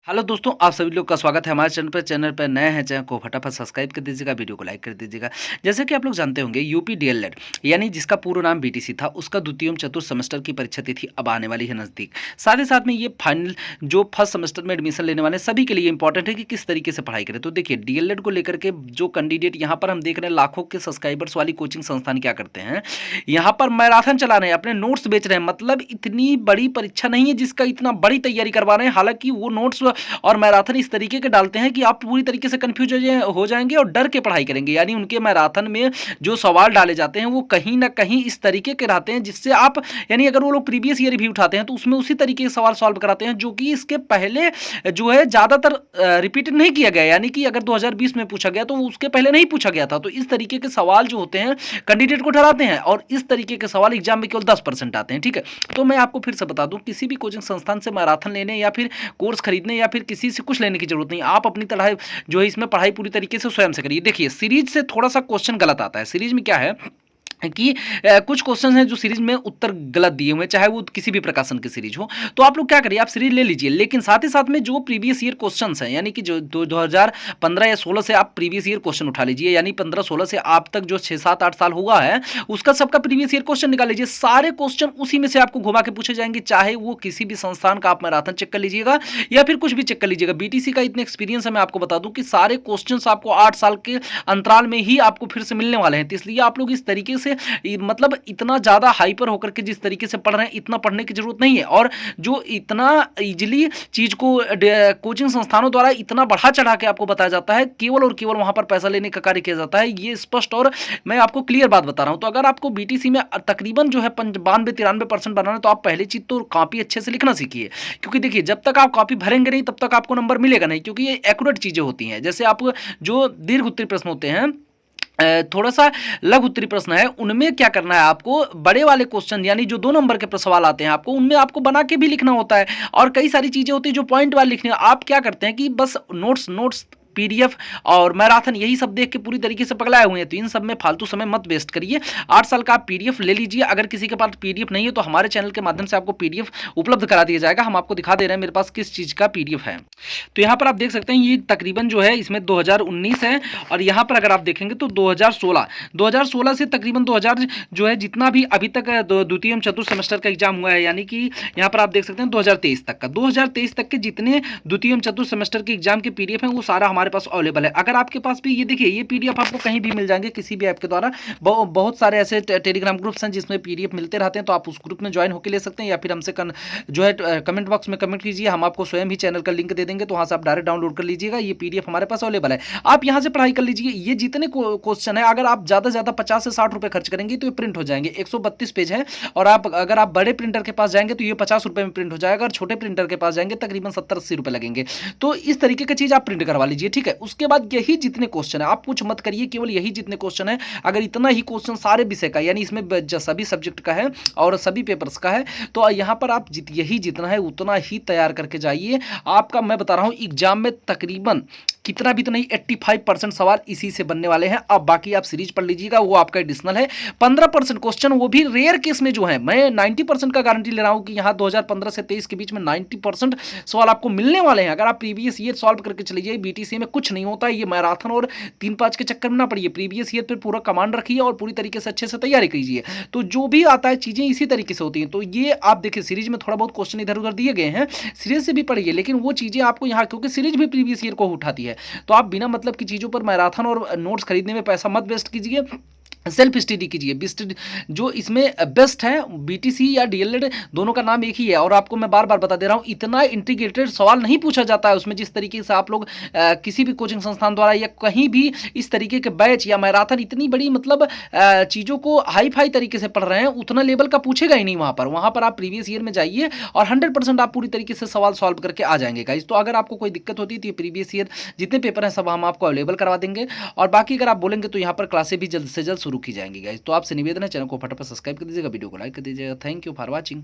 Hello दोस्तों, आप सभी लोग का स्वागत है हमारे चैनल पर नए हैं चैनल को फटाफट सब्सक्राइब कर दीजिएगा, वीडियो को लाइक कर दीजिएगा। जैसे कि आप लोग जानते होंगे यूपी डीएलएड यानी जिसका पूरा नाम बीटीसी था, उसका द्वितीय एवं चतुर्थ सेमेस्टर की परीक्षा तिथि अब आने वाली है नज़दीक। साथ ही साथ में ये फाइनल जो फर्स्ट सेमेस्टर में एडमिशन लेने वाले सभी के लिए इंपॉर्टेंट है कि किस तरीके से पढ़ाई करें। तो देखिए डीएलएड को लेकर के जो कैंडिडेट यहाँ पर हम देख रहे हैं, लाखों के सब्सक्राइबर्स वाली कोचिंग संस्थान क्या करते हैं, यहाँ पर मैराथन चला रहे हैं, अपने नोट्स बेच रहे हैं। मतलब इतनी बड़ी परीक्षा नहीं है जिसका इतना बड़ी तैयारी करवा रहे हैं, हालांकि वो नोट्स और मैराथन इस तरीके के डालते हैं कि आप पूरी तरीके से कंफ्यूज हो जाएंगे और डर के पढ़ाई करेंगे। यानी उनके मैराथन में जो सवाल डाले जाते हैं वो कहीं ना कहीं इस तरीके के रहते हैं जिससे आप, यानी अगर वो लोग प्रीवियस ईयर भी उठाते हैं तो उसमें उसी तरीके के सवाल सॉल्व कराते हैं जो कि इसके पहले जो है ज़्यादातर रिपीट नहीं किया गया। यानी कि अगर 2020 में पूछा गया तो उसके पहले नहीं पूछा गया था। तो इस तरीके के सवाल जो होते हैं कैंडिडेट को डराते हैं और इस तरीके के सवाल एग्जाम में केवल 10% आते हैं। ठीक है, तो मैं आपको फिर से बता दूं, किसी भी कोचिंग संस्थान से मैराथन लेने या फिर कोर्स खरीदने या फिर किसी से कुछ लेने की जरूरत नहीं। आप अपनी तरह जो है इसमें पढ़ाई पूरी तरीके से स्वयं से करिए। देखिए सीरीज से थोड़ा सा क्वेश्चन गलत आता है। सीरीज में क्या है कि कुछ क्वेश्चन हैं जो सीरीज में उत्तर गलत दिए हुए हैं, चाहे वो किसी भी प्रकाशन की सीरीज हो। तो आप लोग क्या करिए, आप सीरीज ले लीजिए, लेकिन साथ ही साथ में जो प्रीवियस ईयर क्वेश्चंस हैं, यानी कि जो 2015 या 16 से आप प्रीवियस ईयर क्वेश्चन उठा लीजिए, यानी 15-16 से आप तक जो 6-7-8 साल हुआ है उसका सबका प्रीवियस ईयर क्वेश्चन निकाल लीजिए। सारे क्वेश्चन उसी में से आपको घुमा के पूछे जाएंगे, चाहे वो किसी भी संस्थान का आप मैराथन चेक कर लीजिएगा या फिर कुछ भी चेक कर लीजिएगा। बीटीसी का इतना एक्सपीरियंस है, मैं आपको बता दूं कि सारे क्वेश्चन आपको 8 साल के अंतराल में ही आपको फिर से मिलने वाले हैं। तो इसलिए आप लोग इस तरीके से मतलब इतना ज़्यादा हाइपर होकर के जिस तरीके से पढ़ रहे हैं, इतना पढ़ने की जरूरत नहीं है। और जो इतना इजीली चीज़ को कोचिंग संस्थानों द्वारा इतना बढ़ा चढ़ा के आपको बताया जाता है, केवल और केवल वहाँ पर पैसा लेने का कार्य किया जाता है, ये स्पष्ट और मैं आपको क्लियर बात बता रहा हूँ। तो अगर आपको बीटीसी में तकरीबन जो है 92-93% बनाना है तो आप पहली चीज़ तो कॉपी अच्छे से लिखना सीखिए, क्योंकि देखिए जब तक आप कॉपी भरेंगे नहीं तब तक आपको नंबर मिलेगा नहीं, क्योंकि ये एक्यूरेट चीज़ें होती हैं। जैसे आप जो दीर्घ उत्तरीय प्रश्न होते हैं, थोड़ा सा लघु उत्तरीय प्रश्न है, उनमें क्या करना है आपको, बड़े वाले क्वेश्चन यानी जो 2 नंबर के सवाल आते हैं आपको, उनमें आपको बना के भी लिखना होता है और कई सारी चीजें होती है जो पॉइंट वाले लिखने। आप क्या करते हैं कि बस नोट्स पीडीएफ और मैराथन यही सब देख के पूरी तरीके से पगलाए हुए हैं। तो इन सब में फालतू समय मत वेस्ट करिए। 8 साल का आप पीडीएफ ले लीजिए। अगर किसी के पास पीडीएफ नहीं है तो हमारे चैनल के माध्यम से आपको पीडीएफ उपलब्ध करा दिया जाएगा। हम आपको दिखा दे रहे हैं मेरे पास किस चीज़ का पीडीएफ है। तो यहाँ पर आप देख सकते हैं ये तकरीबन जो है इसमें 2019 है और यहाँ पर अगर आप देखेंगे तो 2016 से तकरीबन 2000 जो है जितना भी अभी तक द्वितीय एवं चतुर्थ सेमेस्टर का एग्जाम हुआ है, यानी कि यहाँ पर आप देख सकते हैं 2023 तक के जितने द्वितीय एवं चतुर्थ सेमेस्टर के एग्जाम के पीडीएफ हैं वो सारा हमारे पास अवेलेबल है। अगर आपके पास भी ये देखिए ये पीडीएफ आपको कहीं भी मिल जाएंगे किसी भी ऐप के द्वारा। बहुत सारे ऐसे टेलीग्राम ग्रुप्स हैं जिसमें पीडीएफ मिलते रहते हैं, तो आप उस ग्रुप में ज्वाइन होकर ले सकते हैं या फिर हमसे जो है कमेंट बॉक्स में कमेंट कीजिए, हम आपको स्वयं ही चैनल का लिंक दे देंगे, तो वहाँ से आप डायरेक्ट डाउनलोड कर लीजिएगा। ये पीडीएफ हमारे पास अवेलेबल है, आप यहाँ से पढ़ाई कर लीजिए। ये जितने क्वेश्चन है अगर आप ज़्यादा से ज़्यादा 50 से 60 रुपये खर्च करेंगे तो ये प्रिंट हो जाएंगे। 132 पेज है और अगर आप बड़े प्रिंटर के पास जाएंगे तो ये 50 रुपये में प्रिंट हो जाएगा और छोटे प्रिंटर के पास जाएंगे तकरीबन 70-80 रुपये लगेंगे। तो इस तरीके की चीज़ आप प्रिंट करवा लीजिए, ठीक है। उसके बाद यही जितने क्वेश्चन है आप कुछ मत करिए, केवल यही जितने क्वेश्चन है, अगर इतना ही क्वेश्चन सारे विषय का यानी इसमें सभी सब्जेक्ट का है और सभी पेपर्स का है, तो यहाँ पर आप यही जितना है उतना ही तैयार करके जाइए। आपका मैं बता रहा हूँ एग्जाम में तकरीबन कितना भी तो नहीं 85% सवाल इसी से बनने वाले हैं। अब बाकी आप सीरीज पढ़ लीजिएगा, वो आपका एडिशनल है। 15% क्वेश्चन वो भी रेयर केस में जो है, मैं 90% का गारंटी ले रहा हूं कि यहाँ 2015 से 23 के बीच में 90% सवाल आपको मिलने वाले हैं। अगर आप प्रीवियस ईयर सॉल्व करके चले जाइए, बीटीसी में कुछ नहीं होता है, ये मैराथन और 3-5 के चक्कर में ना पड़िए। प्रीवियस ईयर पर पूरा कमांड रखिए और पूरी तरीके से अच्छे से तैयारी कीजिए, तो जो भी आता है चीजें इसी तरीके से होती हैं। तो ये आप देखिए सीरीज में थोड़ा बहुत क्वेश्चन इधर उधर दिए गए हैं, सीरीज से भी पढ़िए, लेकिन वो चीजें आपको यहाँ, क्योंकि सीरीज भी प्रीवियस ईयर को उठाती है, तो आप बिना मतलब की चीज़ों पर मैराथन और नोट्स खरीदने में पैसा मत वेस्ट कीजिए। सेल्फ स्टडी कीजिए। जो इसमें बेस्ट है बीटीसी या डीएलएड दोनों का नाम एक ही है और आपको मैं बार बार बता दे रहा हूँ, इतना इंटीग्रेटेड सवाल नहीं पूछा जाता है उसमें। जिस तरीके से आप लोग किसी भी कोचिंग संस्थान द्वारा या कहीं भी इस तरीके के बैच या मैराथन इतनी बड़ी मतलब चीज़ों को हाई फाई तरीके से पढ़ रहे हैं, उतना लेवल का पूछेगा ही नहीं वहाँ पर आप प्रीवियस ईयर में जाइए और 100% आप पूरी तरीके से सवाल सॉल्व करके आ जाएंगे गाइस। तो अगर आपको कोई दिक्कत होती है तो ये प्रीवियस ईयर जितने पेपर हैं सब हम आपको अवेलेबल करवा देंगे और बाकी अगर आप बोलेंगे तो यहाँ पर क्लासें भी जल्द से जल्द शुरू की जाएंगी गाइस। तो आपसे निवेदन है चैनल को फटाफट सब्सक्राइब कर दीजिएगा, वीडियो को लाइक कर दीजिएगा। Thank you for watching.